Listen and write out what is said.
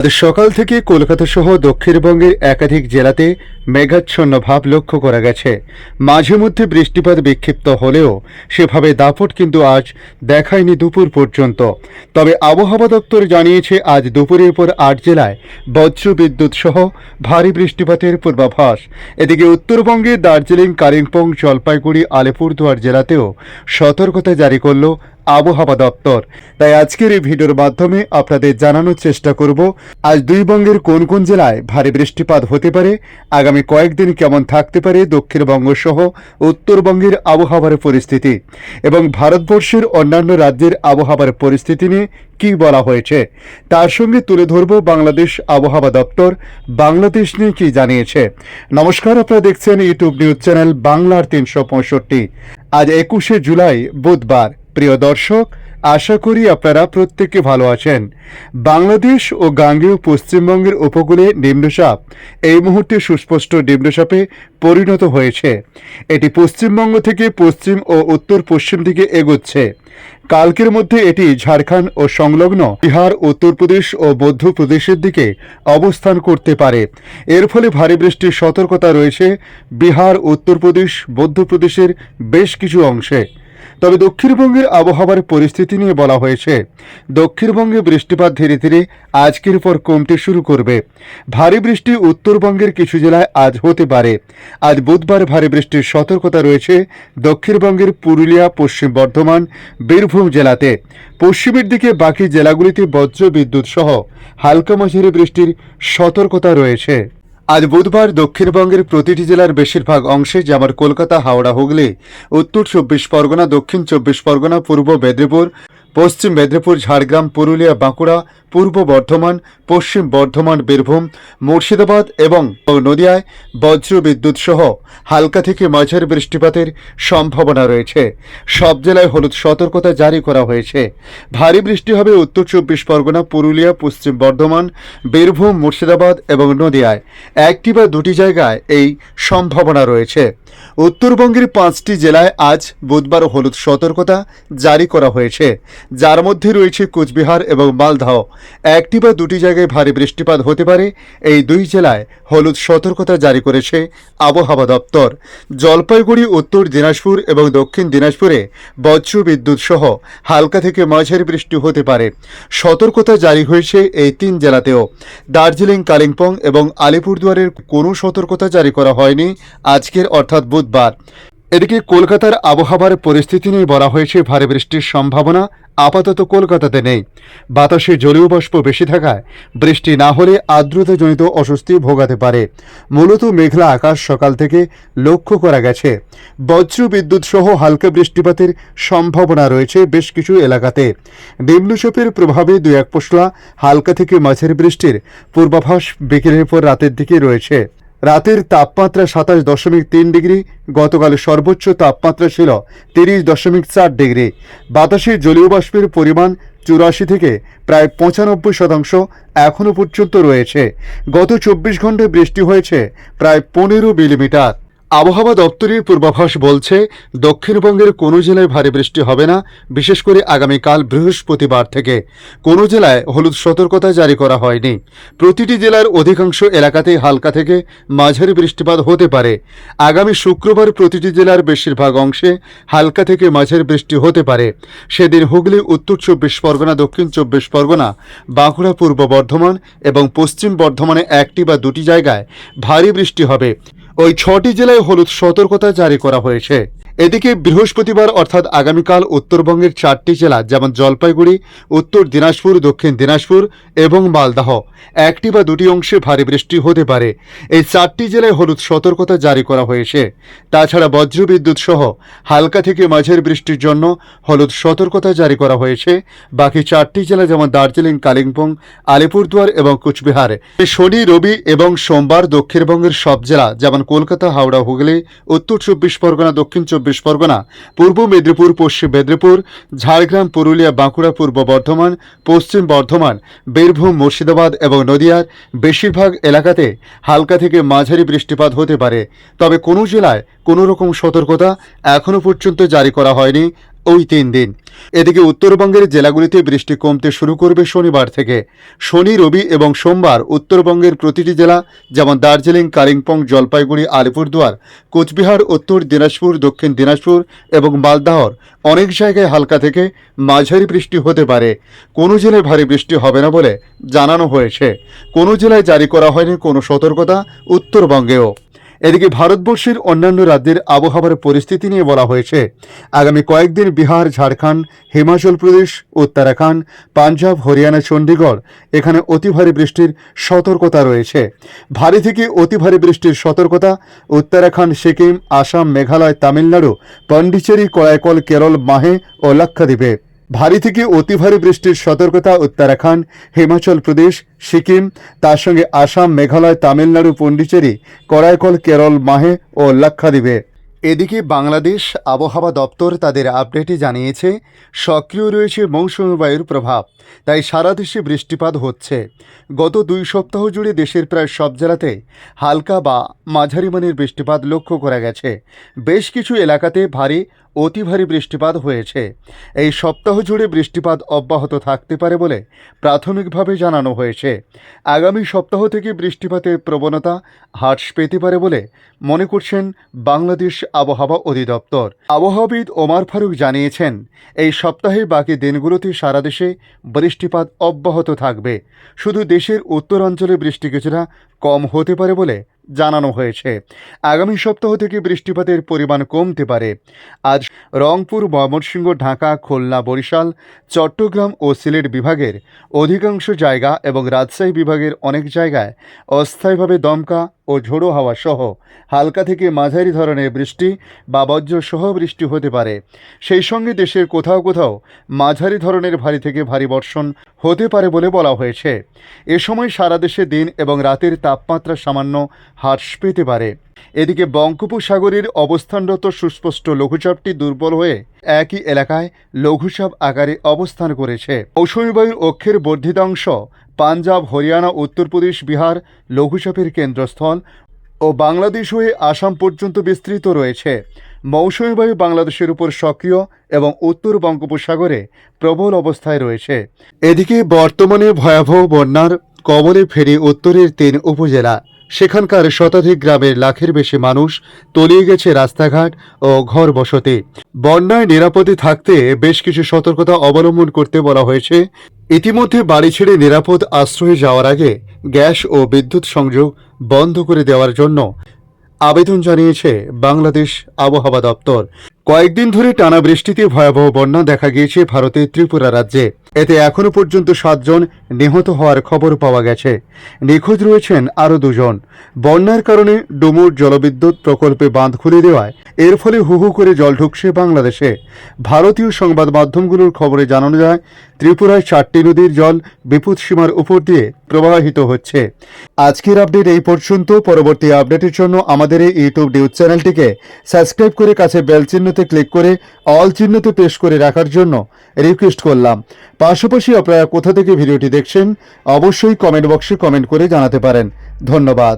আজ সকাল থেকে কলকাতা সহ দক্ষিণবঙ্গের একাধিক জেলাতে মেঘাচ্ছন্ন ভাব লক্ষ্য করা গেছে। মাঝে মধ্যে বৃষ্টিপাত বিক্ষিপ্ত হলেও সেভাবে দাপট কিন্তু আজ দেখায়নি দুপুর পর্যন্ত। তবে আবহাওয়া দপ্তর জানিয়েছে আজ দুপুরের পর ৮ জেলায় বজ্রবিদ্যুৎ সহ ভারী বৃষ্টিপাতের পূর্বাভাস। এদিকে উত্তরবঙ্গে দার্জিলিং, কালিম্পং, জলপাইগুড়ি, আলিপুরদুয়ার জেলাতেও সতর্কতা জারি করল আবহাওয়া দপ্তর। তাই আজকের এই ভিডিওর মাধ্যমে আপনাদের জানানোর চেষ্টা করব আজ দুই বঙ্গের কোন কোন জেলায় ভারী বৃষ্টিপাত হতে পারে, আগামী কয়েকদিন কেমন থাকতে পারে দক্ষিণবঙ্গ সহ উত্তরবঙ্গের আবহাওয়ার পরিস্থিতি এবং ভারতবর্ষের অন্যান্য রাজ্যের আবহাওয়ার পরিস্থিতি নিয়ে কি বলা হয়েছে, তার সঙ্গে তুলে ধরব বাংলাদেশ আবহাওয়া দপ্তর বাংলাদেশ নিয়ে কি জানিয়েছে। নমস্কার, আপনারা দেখছেন ইউটিউব নিউজ চ্যানেল বাংলার ৩৬৫। আজ ২১শে জুলাই বুধবার। প্রিয় দর্শক, আশা করি আপনারা প্রত্যেকে ভালো আছেন। বাংলাদেশ ও গাঙ্গেয় পশ্চিমবঙ্গের উপকূলে নিম্নচাপ এই মুহূর্তে সুস্পষ্ট নিম্নচাপে পরিণত হয়েছে। এটি পশ্চিমবঙ্গ থেকে পশ্চিম ও উত্তর পশ্চিম দিকে এগোচ্ছে। কালকের মধ্যে এটি ঝাড়খণ্ড ও সংলগ্ন বিহার, উত্তরপ্রদেশ ও মধ্যপ্রদেশের দিকে অবস্থান করতে পারে। এর ফলে ভারী বৃষ্টির সতর্কতা রয়েছে বিহার, উত্তরপ্রদেশ, মধ্যপ্রদেশের বেশ কিছু অংশে। তবে দক্ষিণবঙ্গের আবহাওয়ার পরিস্থিতি নিয়ে বলা হয়েছে দক্ষিণবঙ্গে বৃষ্টিপাত ধীরে ধীরে আজকের পর কমতে শুরু করবে। ভারী বৃষ্টি উত্তরবঙ্গের কিছু জেলায় আজ হতে পারে। আজ বুধবার ভারী বৃষ্টির সতর্কতা রয়েছে দক্ষিণবঙ্গের পুরুলিয়া, পশ্চিম বর্ধমান, বীরভূম জেলাতে। পশ্চিমের দিকে বাকি জেলাগুলিতে বজ্রবিদ্যুৎ সহ হালকা মাঝারি বৃষ্টির সতর্কতা রয়েছে। আজ বুধবার দক্ষিণবঙ্গের প্রতিটি জেলার বেশিরভাগ অংশে, যেমন কলকাতা, হাওড়া, হুগলি, উত্তর ২৪ পরগনা, দক্ষিণ ২৪ পরগনা, পূর্ব মেদিনীপুর, পশ্চিম মেদিনীপুর, ঝাড়গ্রাম, পুরুলিয়া, বাঁকুড়া, পূর্ব বর্ধমান, পশ্চিম বর্ধমান, বীরভূম, মুর্শিদাবাদ এবং নদিয়ায় বজ্রবিদ্যুৎ সহ হালকা থেকে মাঝারি বৃষ্টিপাতের সম্ভাবনা রয়েছে। সব জেলায় হলুদ সতর্কতা জারি করা হয়েছে। ভারী বৃষ্টি হবে উত্তর ২৪ পরগনা, পুরুলিয়া, পশ্চিম বর্ধমান, বীরভূম, মুর্শিদাবাদ এবং নদিয়ায়। একটি বা দুটি জায়গায় এই সম্ভাবনা রয়েছে। উত্তরবঙ্গের ৫টি জেলায় আজ বুধবার হলুদ সতর্কতা জারি করা হয়েছে, যার মধ্যে রয়েছে কোচবিহার এবং মালদহ। একটি বা দুটি জায়গায় ভারী বৃষ্টিপাত হতে পারে। এই দুই জেলায় হলুদ সতর্কতা জারি করেছে আবহাওয়া দপ্তর। জলপাইগুড়ি, উত্তর দিনাজপুর এবং দক্ষিণ দিনাজপুরে বজ্রবিদ্যুৎ সহ হালকা থেকে মাঝারি বৃষ্টি হতে পারে। সতর্কতা জারি হয়েছে এই তিন জেলাতেও। দার্জিলিং, কালিম্পং এবং আলিপুরদুয়ারের কোনো সতর্কতা জারি করা হয়নি আজকের অর্থাৎ বুধবার। এদিকে কলকাতার আবহাওয়ার পরিস্থিতি নিয়ে বলা হয়েছে ভারী বৃষ্টির সম্ভাবনা আপাতত কলকাতাতে নেই। বাতাসে জলীয় বাষ্প বেশি থাকায় বৃষ্টি না হলে আর্দ্রতাজনিত অস্বস্তি ভোগাতে পারে। মূলত মেঘলা আকাশ সকাল থেকে লক্ষ্য করা গেছে। বজ্রবিদ্যুৎ সহ হালকা বৃষ্টিপাতের সম্ভাবনা রয়েছে বেশ কিছু এলাকাতে। নিম্নচাপের প্রভাবে ২-১ পশলা হালকা থেকে মাঝারি বৃষ্টির পূর্বাভাস বিকেলের পর রাতের দিকে রয়েছে। রাতের তাপমাত্রা ২৭.৩ ডিগ্রি। গতকাল সর্বোচ্চ তাপমাত্রা ছিল ৩০.৪ ডিগ্রি। বাতাসে জলীয় বাষ্পের পরিমাণ ৮৪ থেকে প্রায় ৯৫% এখনও পর্যন্ত রয়েছে। গত ২৪ ঘন্টায় বৃষ্টি হয়েছে প্রায় ১৫ মিলিমিটার। আবহাওয়া দপ্তরের পূর্বাভাস বলছে দক্ষিণবঙ্গের কোনো জেলায় ভারী বৃষ্টি হবে না, বিশেষ করে আগামীকাল বৃহস্পতিবার থেকে। কোনো জেলায় হলুদ সতর্কতা জারি করা হয়নি। প্রতিটি জেলার অধিকাংশ এলাকাতেই হালকা থেকে মাঝারি বৃষ্টিপাত হতে পারে। আগামী শুক্রবার প্রতিটি জেলার বেশিরভাগ অংশে হালকা থেকে মাঝারি বৃষ্টি হতে পারে। সেদিন হুগলি, উত্তর ২৪ পরগনা, দক্ষিণ ২৪ পরগনা, বাঁকুড়া, পূর্ব বর্ধমান এবং পশ্চিম বর্ধমানে একটি বা দুটি জায়গায় ভারী বৃষ্টি হবে। ওই ৬টি জেলায় হলুদ সতর্কতা জারি করা হয়েছে। এদিকে বৃহস্পতিবার অর্থাৎ আগামীকাল উত্তরবঙ্গের ৪টি জেলা, যেমন জলপাইগুড়ি, উত্তর দিনাজপুর, দক্ষিণ দিনাজপুর এবং মালদহ, একটি বা দুটি অংশে ভারী বৃষ্টি হতে পারে। এই ৪টি জেলায় হলুদ সতর্কতা জারি করা হয়েছে। তাছাড়া বজ্রবিদ্যুৎ সহ হালকা থেকে মাঝারি বৃষ্টির জন্য হলুদ সতর্কতা জারি করা হয়েছে বাকি ৪টি জেলা, যেমন দার্জিলিং, কালিম্পং, আলিপুরদুয়ার এবং কোচবিহার। শনি, রবি এবং সোমবার দক্ষিণবঙ্গের সব জেলা, যেমন কলকাতা, হাওড়া, হুগলি, উত্তর ২৪ পরগনা, দক্ষিণ ২৪ পরগনা, পূর্ব মেদিনীপুর, পশ্চিম মেদিনীপুর, ঝাড়গ্রাম, পুরুলিয়া, বাঁকুড়া, পূর্ব বর্ধমান, পশ্চিম বর্ধমান, বীরভূম, মুর্শিদাবাদ এবং নদিয়ার বেশিরভাগ এলাকাতে হালকা থেকে মাঝারি বৃষ্টিপাত হতে পারে। তবে কোনো জেলায় কোনো রকম সতর্কতা এখনও পর্যন্ত জারি করা হয়নি ওই 3 দিন। এদিকে উত্তরবঙ্গের জেলাগুলিতে বৃষ্টি কমতে শুরু করবে শনিবার থেকে। শনি, রবি এবং সোমবার উত্তরবঙ্গের প্রতিটি জেলা যেমন দার্জিলিং, কালিম্পং, জলপাইগুড়ি, আলিপুরদুয়ার, কোচবিহার, উত্তর দিনাজপুর, দক্ষিণ দিনাজপুর এবং মালদহর অনেক জায়গায় হালকা থেকে মাঝারি বৃষ্টি হতে পারে। কোনো জেলায় ভারী বৃষ্টি হবে না বলে জানানো হয়েছে। কোনো জেলায় জারি করা হয়নি কোনো সতর্কতা উত্তরবঙ্গেও। এদিকে ভারতবর্ষের অন্যান্য রাজ্যের আবহাওয়ার পরিস্থিতি নিয়ে বলা হয়েছে, আগামী কয়েকদিন বিহার, ঝাড়খণ্ড, হিমাচল প্রদেশ, উত্তরাখণ্ড, পাঞ্জাব, হরিয়ানা, চণ্ডীগড় এখানে অতি ভারী বৃষ্টির সতর্কতা রয়েছে। ভারী থেকে অতি ভারী বৃষ্টির সতর্কতা উত্তরাখণ্ড, সিকিম, আসাম, মেঘালয়, তামিলনাড়ু, পন্ডিচেরি, করাইকল, কেরল, মাহে ও লাক্ষাদ্বীপে। ভারী থেকে অতি ভারী বৃষ্টির সতর্কতা উত্তরাখণ্ড, হিমাচল প্রদেশ, সিকিম, তার সঙ্গে আসাম, মেঘালয়, তামিলনাড়ু, পন্ডিচেরি, করাইকল, কেরল, মাহে ও লাক্ষাদ্বীপে। এদিকে বাংলাদেশ আবহাওয়া দপ্তর তাদের আপডেটে জানিয়েছে, সক্রিয় রয়েছে মৌসুমী বায়ুর প্রভাব, তাই সারা দেশে বৃষ্টিপাত হচ্ছে। গত 2 সপ্তাহ জুড়ে দেশের প্রায় সব জেলাতে হালকা বা মাঝারি মানের বৃষ্টিপাত লক্ষ্য করা গেছে। বেশ কিছু এলাকাতে ভারী, অতি ভারী বৃষ্টিপাত হয়েছে। এই সপ্তাহ জুড়ে বৃষ্টিপাত অব্যাহত থাকতে পারে বলে প্রাথমিকভাবে জানানো হয়েছে। আগামী সপ্তাহ থেকে বৃষ্টিপাতের প্রবণতা হ্রাস পেতে পারে বলে মনে করছেন বাংলাদেশ আবহাওয়া অধিদপ্তর। আবহাওয়াবিদ ওমর ফারুক জানিয়েছেন, এই সপ্তাহে বাকি দিনগুলোতে সারা দেশে বৃষ্টিপাত অব্যাহত থাকবে। শুধু দেশের উত্তরাঞ্চলে বৃষ্টি কিছুটা কম হতে পারে বলে জানানো হয়েছে। আগামী সপ্তাহ থেকে বৃষ্টিপাতের পরিমাণ কমতে পারে। আজ রংপুর, ময়মনসিংহ, ঢাকা, খুলনা, বরিশাল, চট্টগ্রাম ও সিলেট বিভাগের অধিকাংশ জায়গা এবং রাজশাহী বিভাগের অনেক জায়গায় অস্থায়ীভাবে দমকা ও ঝোড়ো হাওয়া সহ হালকা থেকে মাঝারি ধরনের বৃষ্টি বা বজ্রসহ বৃষ্টি হতে পারে। সেই সঙ্গে দেশের কোথাও কোথাও মাঝারি ধরনের ভারী থেকে ভারী বর্ষণ হতে পারে বলে বলা হয়েছে। এ সময় সারা দেশে দিন এবং রাতের তাপমাত্রা সামান্য হ্রাস পেতে পারে। এদিকে বঙ্গোপসাগরের অবস্থানরত সুস্পষ্ট লঘুচাপটি দুর্বল হয়ে একই এলাকায় লঘুচাপ আকারে অবস্থান করেছে। মৌসুমী বায়ুর অক্ষের বর্ধিতাংশ পাঞ্জাব, হরিয়ানা, উত্তরপ্রদেশ, বিহার লঘুচাপের কেন্দ্রস্থল ও বাংলাদেশ হয়ে আসাম পর্যন্ত বিস্তৃত রয়েছে। মৌসুমী বায়ু বাংলাদেশের উপর সক্রিয় এবং উত্তর বঙ্গোপসাগরে প্রবল অবস্থায় রয়েছে। এদিকে বর্তমানে ভয়াবহ বন্যার কবলে ফেরে উত্তরের 3 উপজেলা। সেখানকার শতাধিক গ্রামের লাখের বেশি মানুষ তলিয়ে গেছে রাস্তাঘাট ও ঘর বসতি। বন্যায় নিরাপদে থাকতে বেশ কিছু সতর্কতা অবলম্বন করতে বলা হয়েছে। ইতিমধ্যে বাড়ি ছেড়ে নিরাপদ আশ্রয়ে যাওয়ার আগে গ্যাস ও বিদ্যুৎ সংযোগ বন্ধ করে দেওয়ার জন্য আবেদন জানিয়েছে বাংলাদেশ আবহাওয়া দপ্তর। কয়েকদিন ধরে টানা বৃষ্টিতে ভয়াবহ বন্যা দেখা গিয়েছে ভারতের ত্রিপুরা রাজ্যে। এতে এখনও পর্যন্ত 7 জন নিহত হওয়ার খবর পাওয়া গেছে। নিখোঁজ রয়েছেন আরও 2 জন। বন্যার কারণে ডুমুর জলবিদ্যুৎ প্রকল্পে বাঁধ খুলে দেওয়ায় এর ফলে হু হু করে জল ঢুকছে বাংলাদেশে। ভারতীয় সংবাদ মাধ্যমগুলোর খবরে জানানো যায়, ত্রিপুরায় 4টি নদীর জল বিপদসীমার উপর দিয়ে প্রবাহিত হচ্ছে। আজকের আপডেট এই পর্যন্ত। পরবর্তী আপডেটের জন্য আমাদের এই ইউটিউব নিউজ চ্যানেলটিকে সাবস্ক্রাইব করে কাছে বেল চিহ্নতে ক্লিক করে অল চিহ্নতে প্রেস করে রাখার জন্য রিকোয়েস্ট করলাম। পাশাপাশি আপনারা কোথা থেকে ভিডিওটি দেখছেন অবশ্যই কমেন্ট বক্সে কমেন্ট করে জানাতে পারেন। ধন্যবাদ।